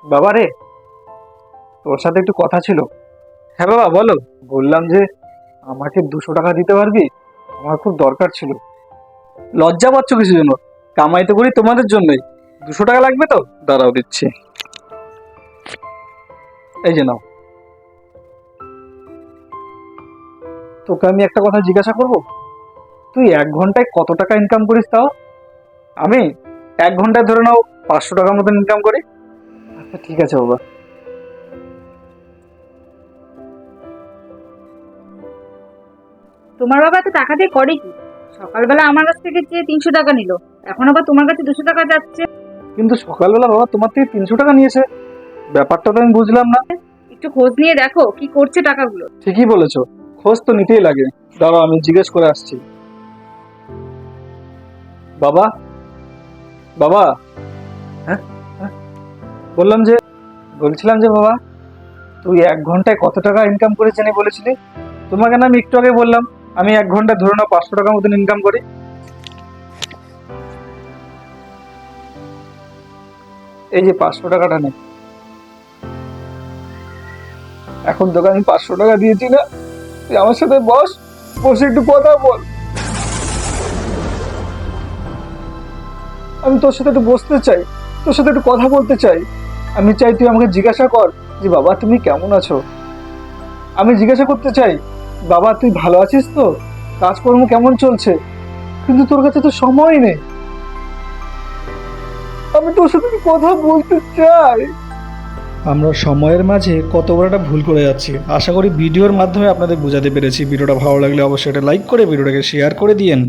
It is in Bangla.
বাবা রে, তোর সাথে একটু কথা ছিল। হ্যাঁ বাবা বলো। বললাম যে আমাকে 200 টাকা দিতে পারবি? আমার খুব দরকার ছিল। লজ্জা পাচ্ছ কিছু জন্য? কামাই তো করি তোমাদের জন্যই। 200 টাকা লাগবে তো? দাঁড়াও দিচ্ছি। এই যে নাও। তোকে আমি একটা কথা জিজ্ঞাসা করব, তুই 1 ঘন্টায় কত টাকা ইনকাম করিস তাও? আমি 1 ঘন্টায় ধরে নাও 500 টাকার মতন ইনকাম করি। আচ্ছা ঠিক আছে বাবা। তোমার বাবা তো টাকা দিয়ে করে কি? সকালবেলা আমার কাছ থেকে চেয়ে 300 টাকা নিল, এখন আবার তোমার কাছে 200 টাকা যাচ্ছে। কিন্তু সকালবেলা বাবা তোমার থেকে 300 টাকা নিয়েছে, ব্যাপারটা তো আমি বুঝলাম না। একটু খোঁজ নিয়ে দেখো কি করছে টাকাগুলো। ঠিকই বলেছো, খোঁজ তো নিতেই লাগে। দাঁড়াও আমি জিজ্ঞেস করে আসছি। বাবা, বাবা। হ্যাঁ, হ্যাঁ, বললাম যে বলছিলাম যে বাবা, তুই 1 ঘন্টায় কত টাকা ইনকাম করে জানি বলেছিলি? তোমাকে না আমি একটু আগে বললাম আমি 1 ঘন্টায় ধরে নাও 500 টাকার মতন ইনকাম করি। এই যে 500 টাকাটা নে। এখন তোকে আমি 500 টাকা দিয়েছি না, তুই আমার সাথে বস, বসে একটু কথা বল। আমি তোর সাথে একটু বসতে চাই, তোর সাথে একটু কথা বলতে চাই। আমি চাই তুই আমাকে জিজ্ঞাসা কর যে বাবা তুমি কেমন আছো। আমি জিজ্ঞাসা করতে চাই, বাবা তুই ভালো আছিস তো, কাজকর্ম কেমন চলছে। কিন্তু তোর কাছে তো সময় নেই। আমি তোর সাথে একটু কথা বলতে চাই। আমরা সময়ের মাঝে কত বড় একটা ভুল করে যাচ্ছি। আশা করি ভিডিওর মাধ্যমে আপনাদের বোঝাতে পেরেছি। ভিডিওটা ভালো লাগলে অবশ্যই এটা লাইক করে ভিডিওটাকে শেয়ার করে দিয়েন।